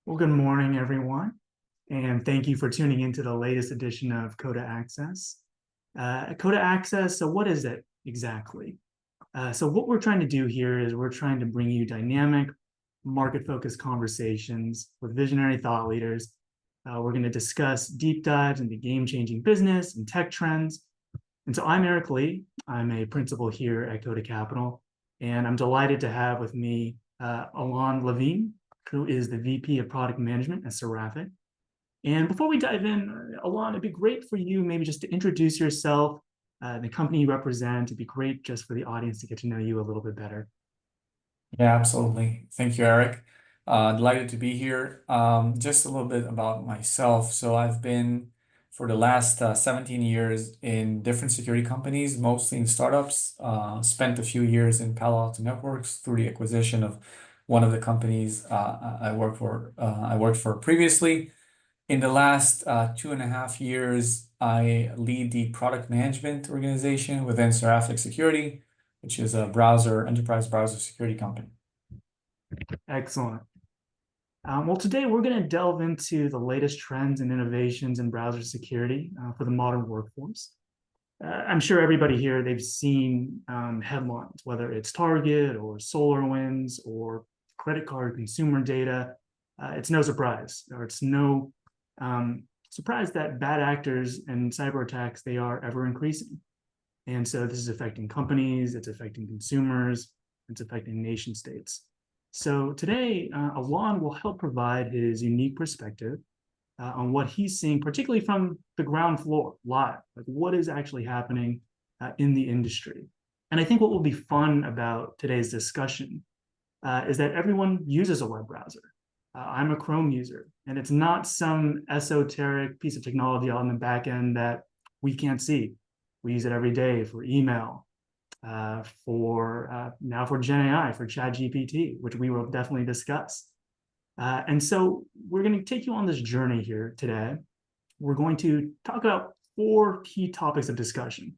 Well, good morning, everyone, and thank you for tuning into the latest edition of Cota Access. Cota Access, so what is it exactly? So what we're trying to do here is we're trying to bring you dynamic, market-focused conversations with visionary thought leaders. We're going to discuss deep dives into game-changing business and tech trends. And so I'm Eric Lee. I'm a principal here at Cota Capital, and I'm delighted to have with me Alon Levin, who is the VP of Product Management at Seraphic. And before we dive in, Alon, it'd be great for you maybe just to introduce yourself, the company you represent. It'd be great just for the audience to get to know you a little bit better. Yeah, absolutely. Thank you, Eric. Delighted to be here. Just a little bit about myself. So I've been for the last 17 years in different security companies, mostly in startups. Spent a few years in Palo Alto Networks through the acquisition of one of the companies I worked for previously. In the last 2.5 years, I lead the product management organization within Seraphic Security, which is a enterprise browser security company. Excellent. Well, today we're going to delve into the latest trends and innovations in browser security for the modern workforce. I'm sure everybody here, they've seen headlines, whether it's Target or SolarWinds or credit card consumer data. It's no surprise, or it's no surprise that bad actors and cyber attacks, they are ever increasing. And so this is affecting companies, it's affecting consumers, it's affecting nation states. So today, Alon will help provide his unique perspective on what he's seeing, particularly from the ground floor, live, like what is actually happening in the industry. And I think what will be fun about today's discussion is that everyone uses a web browser. I'm a Chrome user, and it's not some esoteric piece of technology on the back end that we can't see. We use it every day for email, for now for Gen AI, for Chat GPT, which we will definitely discuss. And so we're going to take you on this journey here today. We're going to talk about 4 key topics of discussion.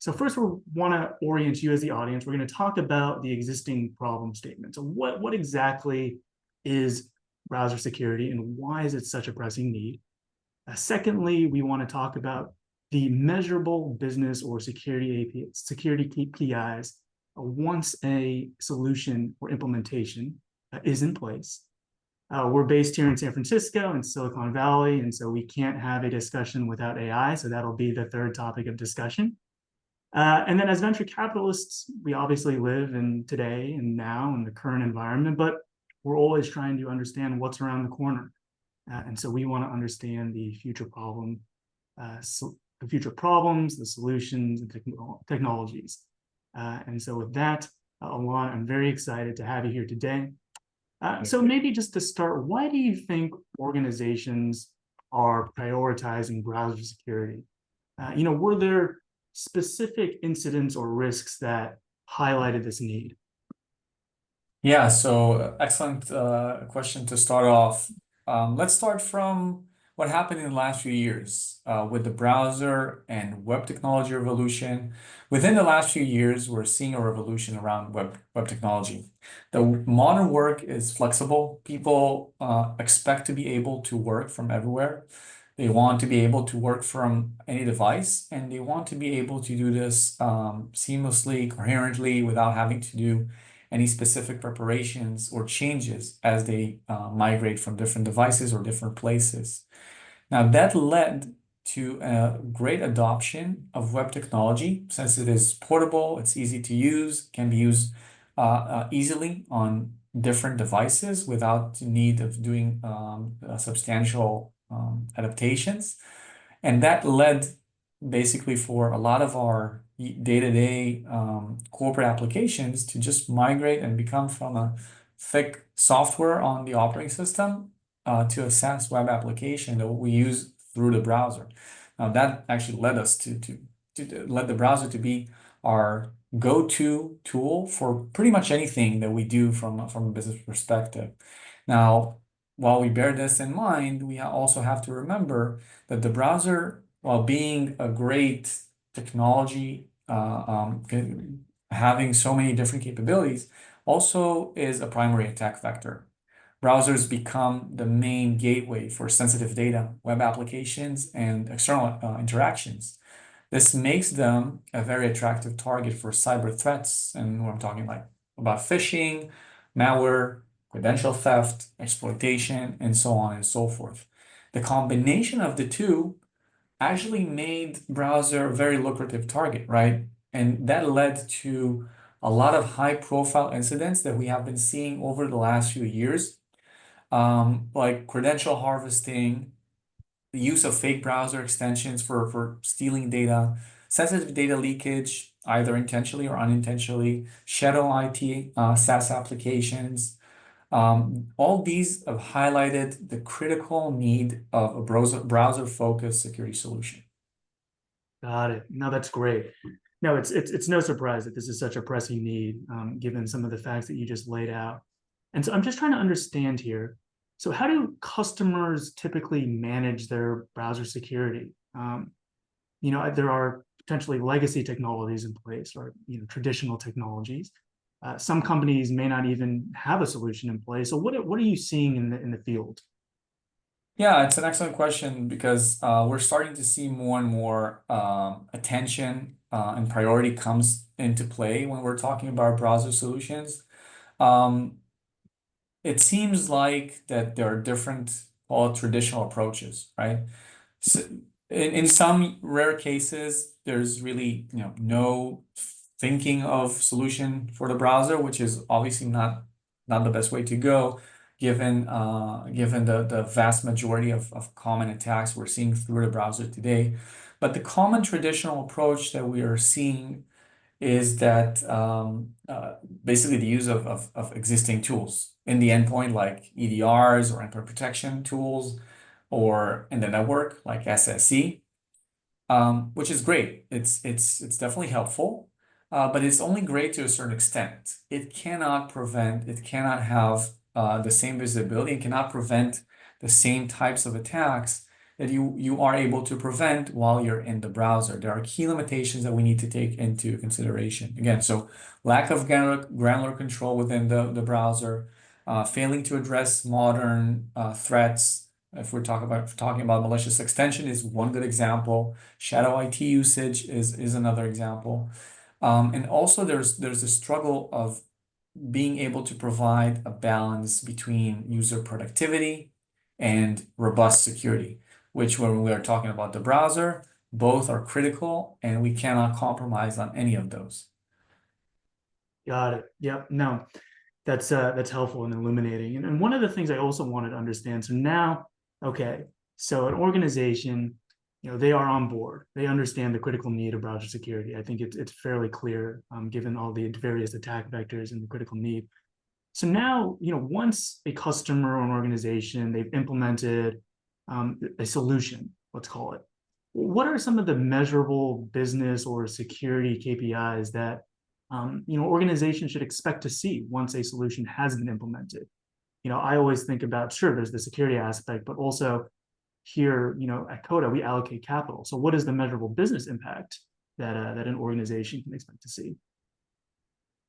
So first, we want to orient you as the audience. We're going to talk about the existing problem statement. So what exactly is browser security and why is it such a pressing need? Secondly, we want to talk about the measurable business or security KPIs once a solution or implementation is in place. We're based here in San Francisco in Silicon Valley, and so we can't have a discussion without AI. So that'll be the third topic of discussion. And then as venture capitalists, we obviously live in today and now in the current environment, but we're always trying to understand what's around the corner. And so we want to understand the future problems, the solutions, and technologies. And so with that, Alon, I'm very excited to have you here today. So maybe just to start, why do you think organizations are prioritizing browser security? Were there specific incidents or risks that highlighted this need? Yeah, so excellent question to start off. Let's start from what happened in the last few years with the browser and web technology revolution. Within the last few years, we're seeing a revolution around web technology. The modern work is flexible. People expect to be able to work from everywhere. They want to be able to work from any device, and they want to be able to do this seamlessly, coherently, without having to do any specific preparations or changes as they migrate from different devices or different places. Now, that led to a great adoption of web technology since it is portable, it's easy to use, can be used easily on different devices without the need of doing substantial adaptations. And that led basically for a lot of our day-to-day corporate applications to just migrate and become from a thick software on the operating system to a SaaS web application that we use through the browser. Now that actually led us to let the browser to be our go-to tool for pretty much anything that we do from a business perspective. Now, while we bear this in mind, we also have to remember that the browser, while being a great technology, having so many different capabilities, also is a primary attack vector. browsers become the main gateway for sensitive data, web applications, and external interactions. This makes them a very attractive target for cyber threats, and what I'm talking about phishing, malware, credential theft, exploitation, and so on and so forth. The combination of the two actually made browser a very lucrative target, right? And that led to a lot of high-profile incidents that we have been seeing over the last few years, like credential harvesting, the use of fake browser extensions for stealing data, sensitive data leakage, either intentionally or unintentionally, shadow IT, SaaS applications. All these have highlighted the critical need of a browser-focused security solution. Got it. No, that's great. No, it's no surprise that this is such a pressing need, given some of the facts that you just laid out. And so I'm just trying to understand here. So how do customers typically manage their browser security? There are potentially legacy technologies in place, or traditional technologies. Some companies may not even have a solution in place. So what are you seeing in the field? Yeah, it's an excellent question because we're starting to see more and more attention and priority comes into play when we're talking about browser solutions. Um, it seems like that there are different, call it traditional approaches, right? So in some rare cases, there's really, no thinking of solution for the browser, which is obviously not the best way to go, given the vast majority of common attacks we're seeing through the browser today. But the common traditional approach that we are seeing is that basically the use of existing tools in the endpoint, like EDRs or endpoint protection tools, or in the network, like SSE, which is great. It's definitely helpful, but it's only great to a certain extent. It cannot prevent, it cannot have the same visibility, it cannot prevent the same types of attacks that you are able to prevent while you're in the browser. There are key limitations that we need to take into consideration. Again, so lack of granular control within the browser, failing to address modern threats. If we're talking about malicious extension is one good example. Shadow IT usage is another example. And also there's a struggle of being able to provide a balance between user productivity and robust security, which when we are talking about the browser, both are critical and we cannot compromise on any of those. Got it. Yep. No, that's helpful and illuminating. And one of the things I also wanted to understand. So now, okay, so an organization, they are on board. They understand the critical need of browser security. I think it's fairly clear, given all the various attack vectors and the critical need. So now, once a customer or an organization, they've implemented a solution, let's call it. What are some of the measurable business or security KPIs that organizations should expect to see once a solution has been implemented? I always think about, sure, there's the security aspect, but also here, at Cota, we allocate capital. So what is the measurable business impact that an organization can expect to see?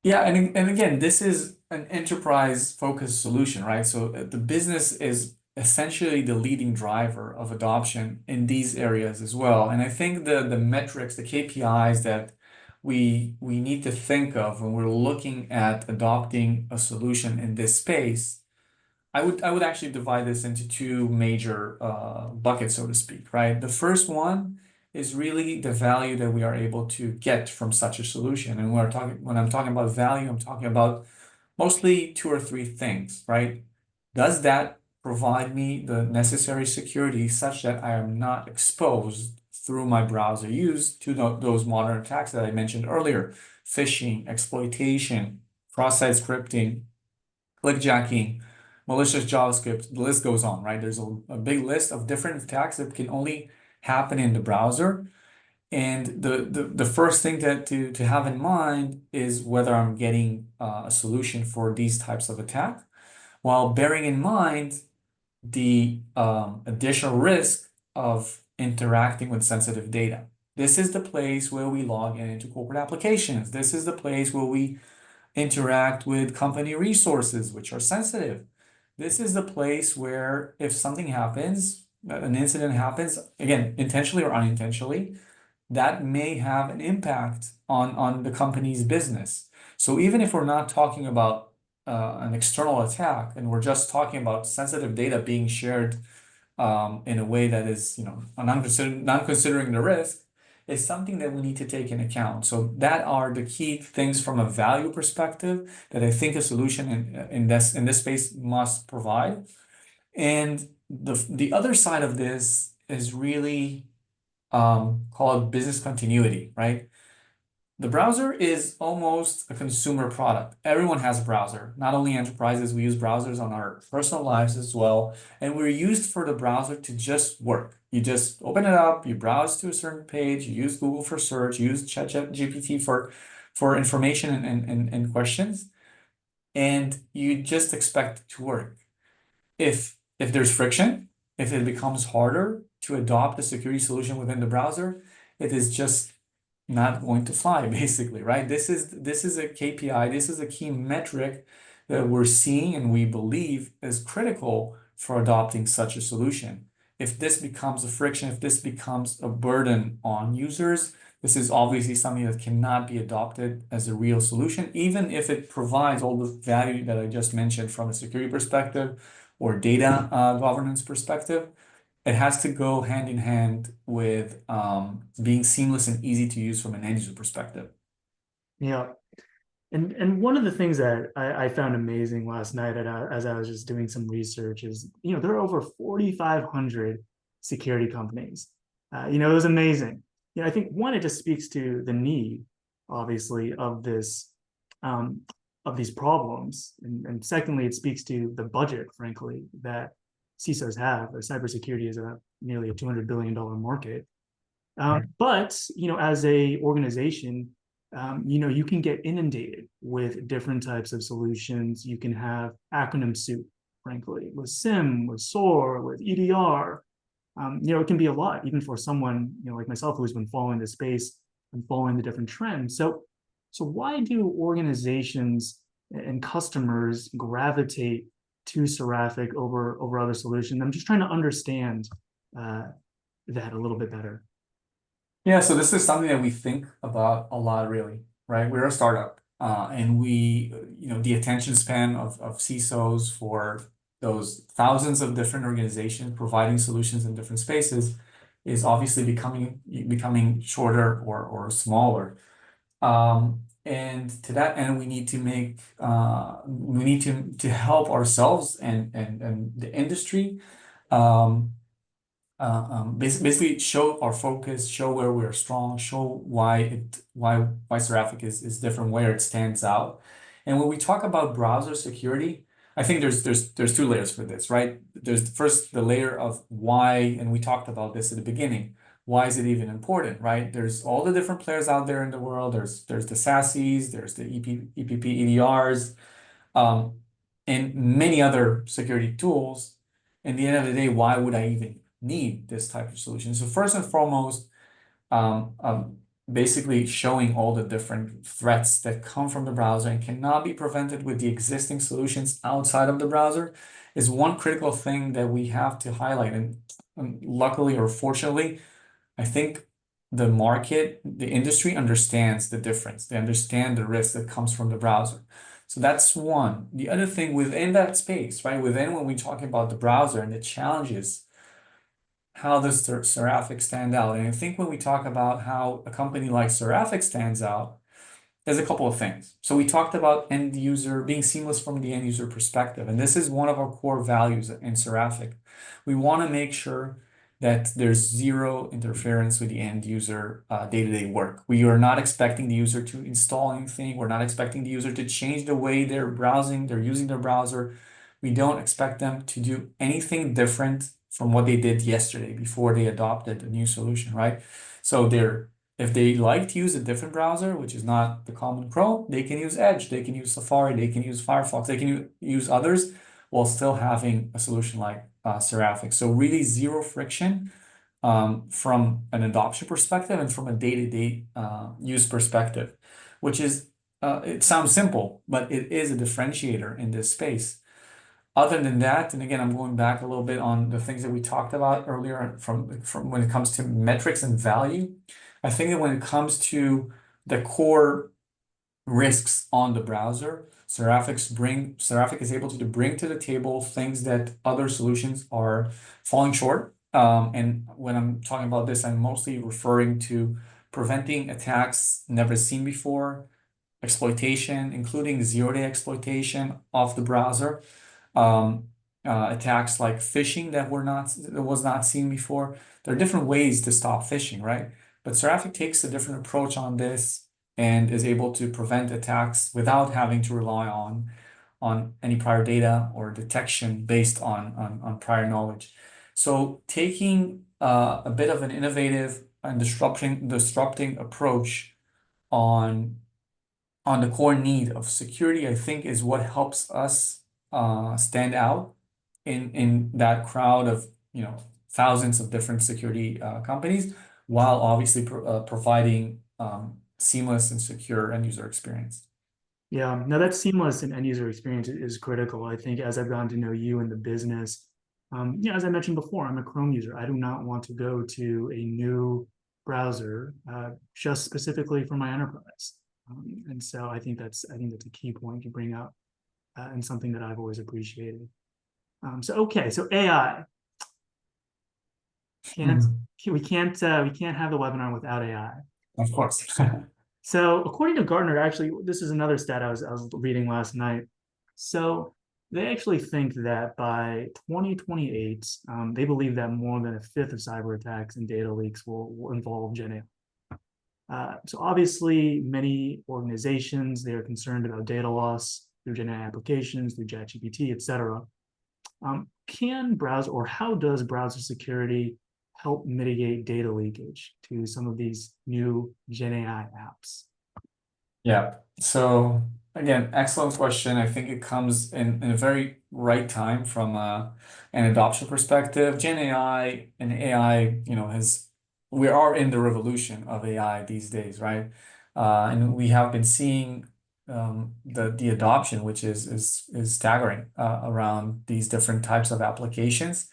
Yeah, and again, this is an enterprise-focused solution, right? So the business is essentially the leading driver of adoption in these areas as well. And I think the metrics, the KPIs that we need to think of when we're looking at adopting a solution in this space, I would actually divide this into two major buckets, so to speak, right? The first one is really the value that we are able to get from such a solution. And when I'm talking about value, I'm talking about mostly two or three things, right? Does that provide me the necessary security such that I am not exposed through my browser use to those modern attacks that I mentioned earlier? Phishing, exploitation, cross-site scripting, clickjacking, malicious JavaScript, the list goes on, right? There's a big list of different attacks that can only happen in the browser. And the first thing to have in mind is whether I'm getting a solution for these types of attack, while bearing in mind the additional risk of interacting with sensitive data. This is the place where we log in into corporate applications. This is the place where we interact with company resources, which are sensitive. this is the place where if something happens, an incident happens, again, intentionally or unintentionally, that may have an impact on the company's business. So even if we're not talking about an external attack and we're just talking about sensitive data being shared in a way that is, not considering the risk, is something that we need to take into account. So that are the key things from a value perspective that I think a solution in this space must provide. And the other side of this is really called business continuity, right? The browser is almost a consumer product. Everyone has a browser. Not only enterprises, we use browsers on our personal lives as well. And we're used for the browser to just work. You just open it up, you browse to a certain page, you use Google for search, you use ChatGPT for information and questions, and you just expect it to work. If there's friction, if it becomes harder to adopt a security solution within the browser, it is just not going to fly, basically, right? This is a KPI, this is a key metric that we're seeing and we believe is critical for adopting such a solution. If this becomes a friction, if this becomes a burden on users, this is obviously something that cannot be adopted as a real solution, even if it provides all the value that I just mentioned from a security perspective or data governance perspective. It has to go hand in hand with being seamless and easy to use from an end user perspective. Yeah. And one of the things that I found amazing last night as I was just doing some research is, there are over 4,500 security companies. It was amazing. I think one, it just speaks to the need, obviously, of these problems. And secondly, it speaks to the budget, frankly, that CISOs have. Cybersecurity is nearly a $200 billion market. Right. But, as a organization, you can get inundated with different types of solutions. You can have acronym soup, frankly, with SIM, with SOAR, with EDR. It can be a lot, even for someone, like myself, who's been following the space and following the different trends. So why do organizations and customers gravitate to Seraphic over other solutions? I'm just trying to understand that a little bit better. Yeah, so this is something that we think about a lot, really, right? We're a startup, and the attention span of CISOs for those thousands of different organizations providing solutions in different spaces is obviously becoming shorter or smaller. And to that end, we need to help ourselves and the industry basically show our focus, show where we're strong, show why Seraphic is different, where it stands out. And when we talk about browser security, I think there's two layers for this, right? There's first the layer of why, and we talked about this at the beginning. Why is it even important, right? There's all the different players out there in the world. There's the SASEs, there's the EPP EDRs, um, and many other security tools. In the end of the day, why would I even need this type of solution? So first and foremost, um, um, basically showing all the different threats that come from the browser and cannot be prevented with the existing solutions outside of the browser is one critical thing that we have to highlight. And luckily or fortunately, I think the market, the industry understands the difference. They understand the risk that comes from the browser. So that's one. The other thing within that space, right? Within when we talk about the browser and the challenges, how does Seraphic stand out? And I think when we talk about how a company like Seraphic stands out, there's a couple of things. So we talked about end user being seamless from the end user perspective, and this is one of our core values in Seraphic. We want to make sure that there's zero interference with the end user day-to-day work. We are not expecting the user to install anything. We're not expecting the user to change the way they're browsing, they're using their browser. We don't expect them to do anything different from what they did yesterday before they adopted a new solution, right? So if they like to use a different browser, which is not the common Chrome, they can use Edge, they can use Safari, they can use Firefox, they can use others while still having a solution like Seraphic. So really zero friction from an adoption perspective and from a day-to-day use perspective, which is, it sounds simple, but it is a differentiator in this space. Other than that, and again, I'm going back a little bit on the things that we talked about earlier from when it comes to metrics and value. I think that when it comes to the core risks on the browser, Seraphic is able to bring to the table things that other solutions are falling short. And when I'm talking about this, I'm mostly referring to preventing attacks never seen before, exploitation, including zero-day exploitation of the browser, um, attacks like phishing that was not seen before. There are different ways to stop phishing, right? But Seraphic takes a different approach on this and is able to prevent attacks without having to rely on any prior data or detection based on prior knowledge. So taking a bit of an innovative and disrupting approach on the core need of security, I think is what helps us stand out in that crowd of, thousands of different security companies, while obviously providing seamless and secure end user experience. Yeah, no, that seamless and end user experience is critical. I think as I've gotten to know you and the business, as I mentioned before, I'm a Chrome user. I do not want to go to a new browser just specifically for my enterprise. And so I think that's a key point you bring up and something that I've always appreciated. So AI can't Mhm. we can't have the webinar without AI. Of course. So according to Gartner, actually, this is another stat I was reading last night. So they actually think that by 2028, they believe that more than a fifth of cyber attacks and data leaks will involve Gen AI. So obviously, many organizations they are concerned about data loss through Gen AI applications, through ChatGPT, et cetera. Can browser or how does browser security help mitigate data leakage to some of these new Gen AI apps? Yeah. So again, excellent question. I think it comes in a very right time from an adoption perspective. Gen AI and AI, we are in the revolution of AI these days, right? And we have been seeing the adoption, which is staggering around these different types of applications,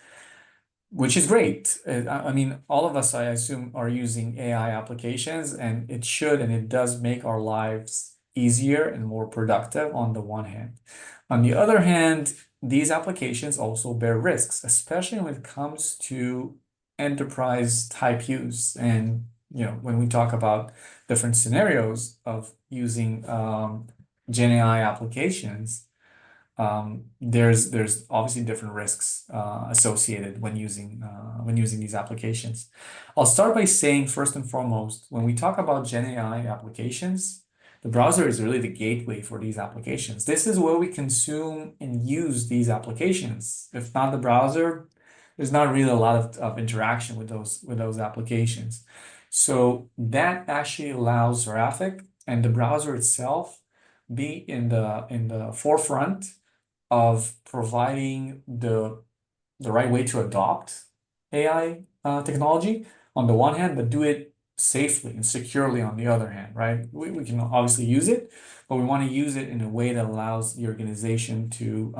which is great. I mean, all of us, I assume, are using AI applications, and it should and it does make our lives easier and more productive on the one hand. On the other hand, these applications also bear risks, especially when it comes to enterprise type use. And, when we talk about different scenarios of using Gen AI applications, there's obviously different risks associated when using these applications. I'll start by saying first and foremost, when we talk about Gen AI applications, the browser is really the gateway for these applications. This is where we consume and use these applications. If not the browser, there's not really a lot of interaction with those applications. So that actually allows Seraphic and the browser itself be in the forefront of providing the right way to adopt AI technology on the one hand, but do it safely and securely on the other hand, right? We can obviously use it, but we want to use it in a way that allows the organization to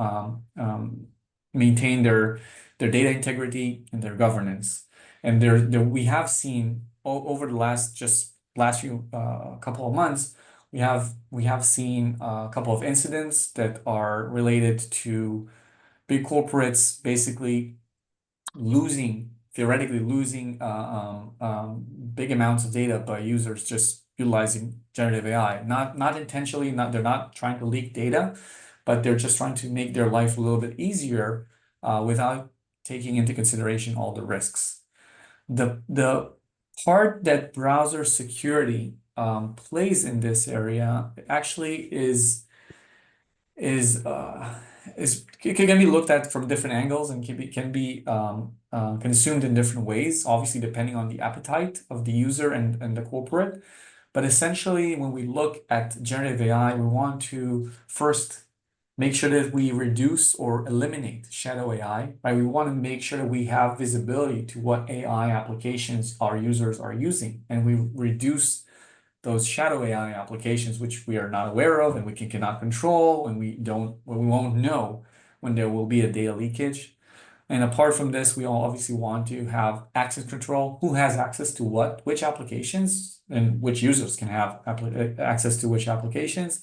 maintain their data integrity and their governance. And we have seen over the last few couple of months, we have seen a couple of incidents that are related to big corporates basically theoretically losing big amounts of data by users just utilizing generative AI. Not intentionally, they're not trying to leak data, but they're just trying to make their life a little bit easier without taking into consideration all the risks. The part that browser security plays in this area actually is uh, can be looked at from different angles and can be consumed in different ways, obviously depending on the appetite of the user and the corporate. But essentially, when we look at generative AI, we want to first make sure that we reduce or eliminate shadow AI, right? We want to make sure that we have visibility to what AI applications our users are using, and we reduce those shadow AI applications, which we are not aware of and we cannot control, and we won't know when there will be a data leakage. And apart from this, we all obviously want to have access control. Who has access to what, which applications, and which users can have access to which applications.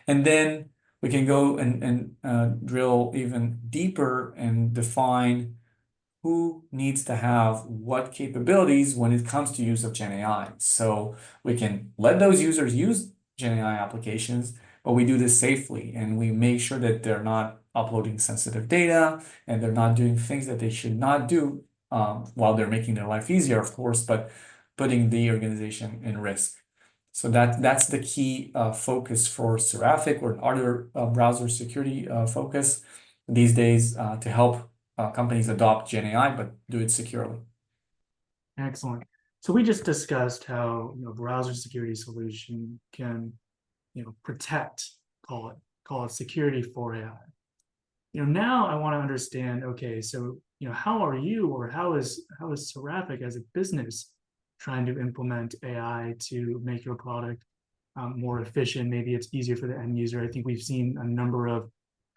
And then we can go and drill even deeper and define who needs to have what capabilities when it comes to use of Gen AI. So we can let those users use Gen AI applications, but we do this safely and we make sure that they're not uploading sensitive data and they're not doing things that they should not do while they're making their life easier, of course, but putting the organization in risk. So that's the key focus for Seraphic or other browser security focus these days to help companies adopt Gen AI, but do it securely. Excellent. So we just discussed how browser security solution can protect, call it security for AI. Now I want to understand, okay, so how are you, or how is Seraphic as a business trying to implement AI to make your product more efficient? Maybe it's easier for the end user. I think we've seen a number of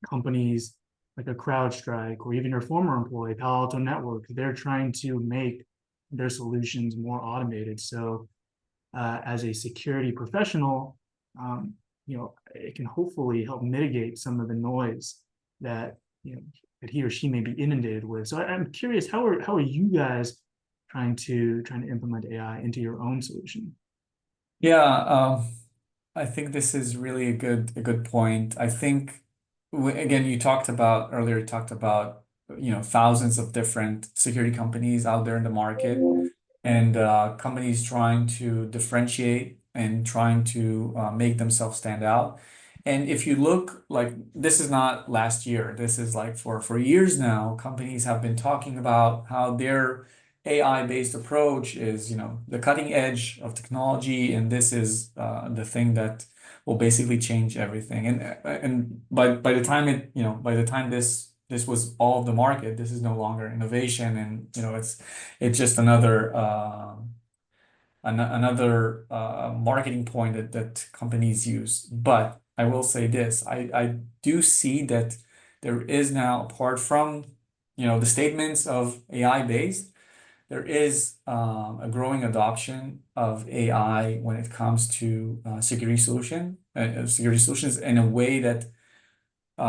companies like a CrowdStrike or even your former employee, Palo Alto Network, they're trying to make their solutions more automated. So as a security professional, it can hopefully help mitigate some of the noise that that he or she may be inundated with. So I'm curious, how are you guys trying to implement AI into your own solution? Yeah, I think this is really a good point. I think again, you talked about earlier, you talked about thousands of different security companies out there in the market and companies trying to differentiate and trying to make themselves stand out. And if you look, like, this is not last year, this is like for years now, companies have been talking about how their AI-based approach is, the cutting edge of technology, and this is the thing that will basically change everything. And by the time by the time this was all of the market, this is no longer innovation, and it's just another marketing point that companies use. But I will say this, I do see that there is now, apart from the statements of AI based, there is a growing adoption of AI when it comes to security solutions in a way that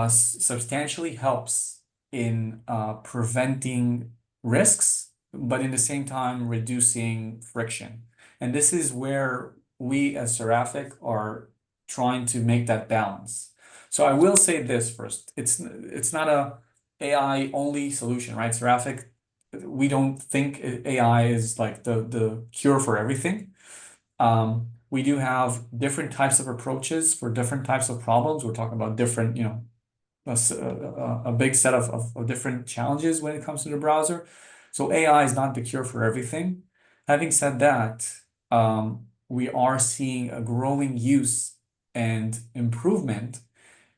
substantially helps in preventing risks, but in the same time reducing friction. And this is where we as Seraphic are trying to make that balance. So I will say this first, it's not a AI only solution, right? Seraphic, we don't think AI is like the cure for everything. We do have different types of approaches for different types of problems. We're talking about different, a big set of different challenges when it comes to the browser. So AI is not the cure for everything. Having said that, we are seeing a growing use and improvement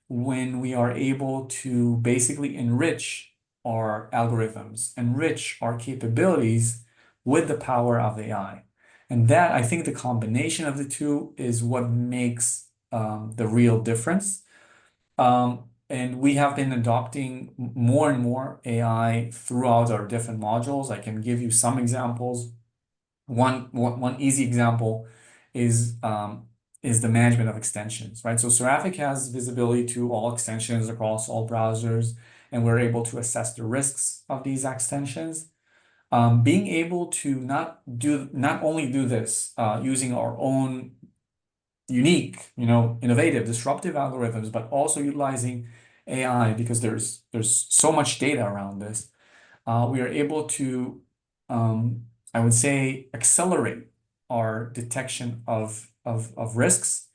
when we are able to basically enrich our algorithms, enrich our capabilities with the power of AI. And that, I think the combination of the two is what makes the real difference. And we have been adopting more and more AI throughout our different modules. I can give you some examples. One easy example is the management of extensions, right? So Seraphic has visibility to all extensions across all browsers, and we're able to assess the risks of these extensions. Being able to not only do this using our own unique, innovative, disruptive algorithms, but also utilizing AI because there's so much data around this. We are able to, I would say, accelerate our detection of risks,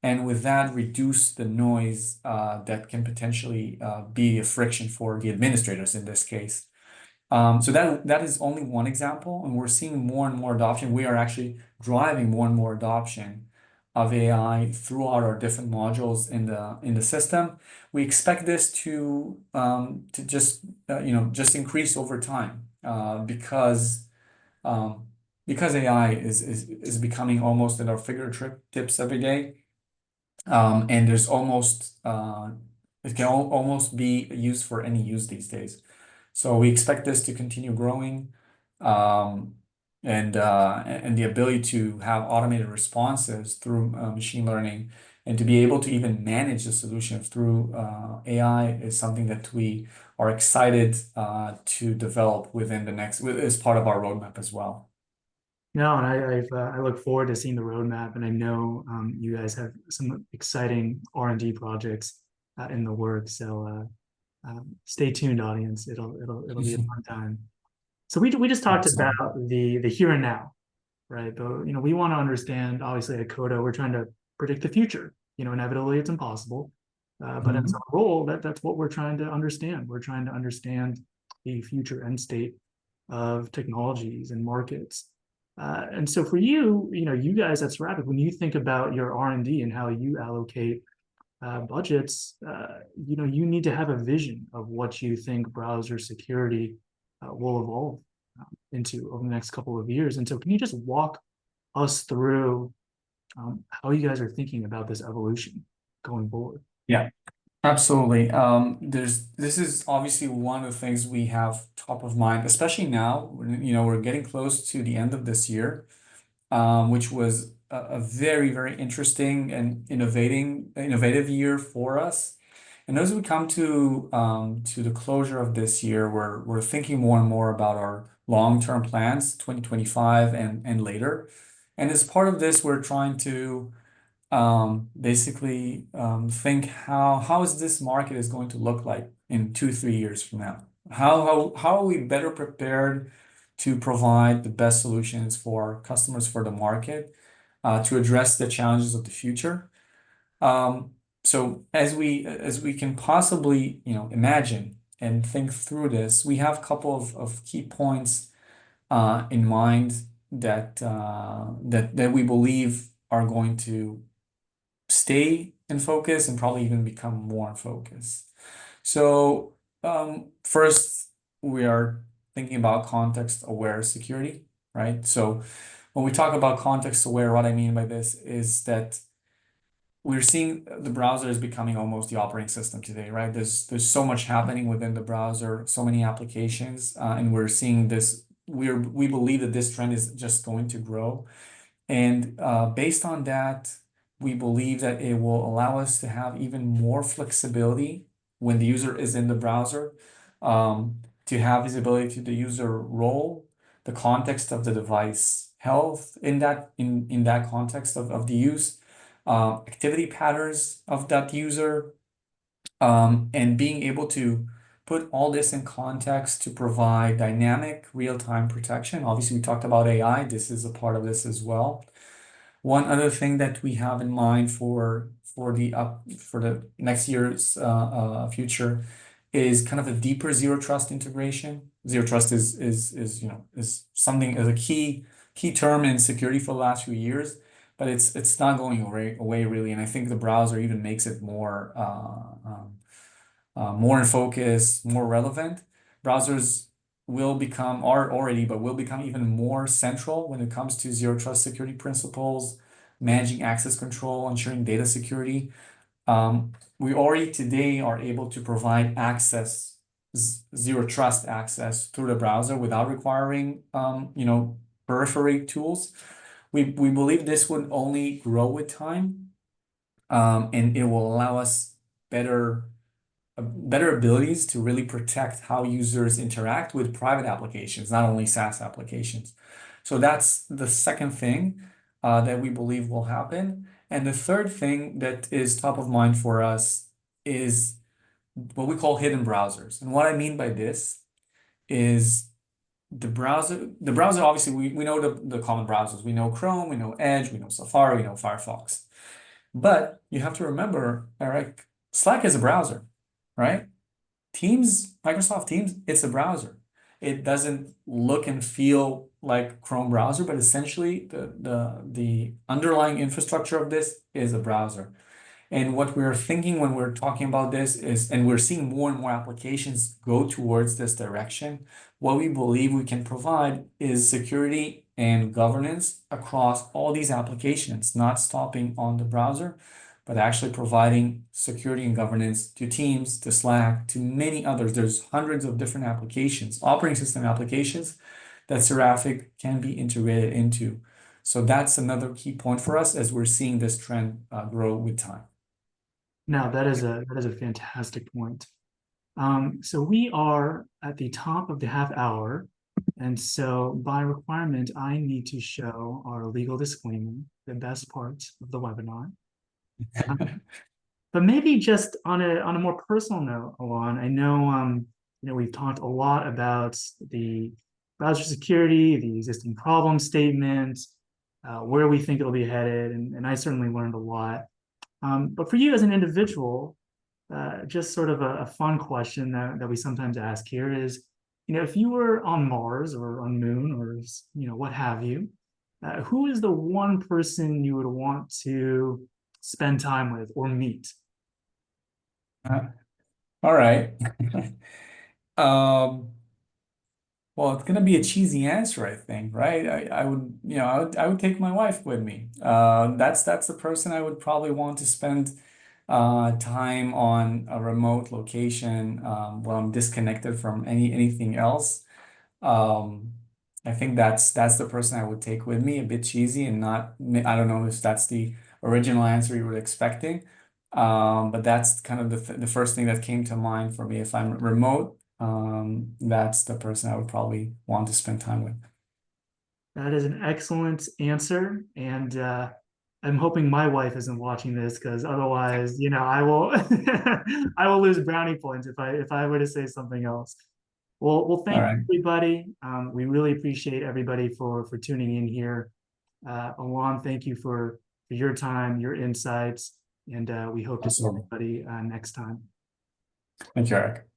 and with that, reduce the noise that can potentially be a friction for the administrators in this case. So that is only one example, and we're seeing more and more adoption. We are actually driving more and more adoption of AI throughout our different modules in the system. We expect this to just increase over time because AI is becoming almost at our fingertips every day. And there's almost It can almost be used for any use these days. So we expect this to continue growing, um, and the ability to have automated responses through machine learning and to be able to even manage the solution through AI is something that we are excited to develop within the next as part of our roadmap as well. No, and I look forward to seeing the roadmap, and I know you guys have some exciting R&D projects in the works. So stay tuned, audience. It'll be a fun time. So we just talked about Awesome. the here and now, right? But we want to understand. Obviously, at Coda, we're trying to predict the future. Inevitably, it's impossible. But in Mhm. some role, that's what we're trying to understand. We're trying to understand the future end state of technologies and markets. And so for you, you guys at Seraphic, when you think about your R&D and how you allocate budgets, you need to have a vision of what you think browser security will evolve into over the next couple of years. And so can you just walk us through how you guys are thinking about this evolution going forward? Yeah. Absolutely. This is obviously one of the things we have top of mind, especially now, we're getting close to the end of this year, which was a very, very interesting and innovative year for us. And as we come to the closure of this year, we're thinking more and more about our long-term plans, 2025 and later. And as part of this, we're trying to basically think how is this market is going to look like in 2, 3 years from now? How are we better prepared to provide the best solutions for customers for the market to address the challenges of the future? Um, so as we can possibly imagine and think through this, we have a couple of key points in mind that we believe are going to stay in focus and probably even become more in focus. So, first, we are thinking about context-aware security, right? So, when we talk about context-aware, what I mean by this is that we're seeing the browser is becoming almost the operating system today, right? There's so much happening within the browser, so many applications, and we're seeing this. We believe that this trend is just going to grow. And based on that, we believe that it will allow us to have even more flexibility when the user is in the browser, to have visibility to the user role, the context of the device health in that context of the use, activity patterns of that user, and being able to put all this in context to provide dynamic real-time protection. Obviously, we talked about AI. This is a part of this as well. One other thing that we have in mind for the next year's future is kind of a deeper zero trust integration. Zero trust is something as a key term in security for the last few years, but it's not going away really. And I think the browser even makes it more in focus, more relevant. Browsers are already, but will become even more central when it comes to zero trust security principles, managing access control, ensuring data security. We already today are able to provide access, zero trust access through the browser without requiring, periphery tools. We believe this would only grow with time, and it will allow us better abilities to really protect how users interact with private applications, not only SaaS applications. So that's the second thing that we believe will happen. And the third thing that is top of mind for us is what we call hidden browsers. And what I mean by this is the browser, obviously, we know the common browsers. We know Chrome, we know Edge, we know Safari, we know Firefox. But you have to remember, Eric, Slack is a browser, right? Teams, Microsoft Teams, it's a browser. It doesn't look and feel like Chrome browser, but essentially the underlying infrastructure of this is a browser. And what we're thinking when we're talking about this is, and we're seeing more and more applications go towards this direction, what we believe we can provide is security and governance across all these applications, not stopping on the browser, but actually providing security and governance to Teams, to Slack, to many others. There's hundreds of different applications, operating system applications that Seraphic can be integrated into. So that's another key point for us as we're seeing this trend grow with time. Now that is a fantastic point. So we are at the top of the half hour, and so by requirement, I need to show our legal disclaimer, the best part of the webinar. But maybe just on a more personal note, Alon, I know we've talked a lot about the browser security, the existing problem statement, where we think it'll be headed, and I certainly learned a lot. But for you as an individual, just sort of a fun question that we sometimes ask here is, if you were on Mars or on Moon or what have you, who is the one person you would want to spend time with or meet? All right. Um, well, it's gonna be a cheesy answer, I think, right? I would, I would take my wife with me. That's the person I would probably want to spend time on a remote location while I'm disconnected from anything else. Um, I think that's the person I would take with me. A bit cheesy and not, I don't know if that's the original answer you were expecting. But that's kind of the first thing that came to mind for me. If I'm remote, that's the person I would probably want to spend time with. That is an excellent answer, and I'm hoping my wife isn't watching this because otherwise, I will I will lose brownie points if I were to say something else. Well, All thank right. you, everybody. We really appreciate everybody for tuning in here. Alon, thank you for your time, your insights, and we hope to see Awesome. everybody next time. Thank you, Eric.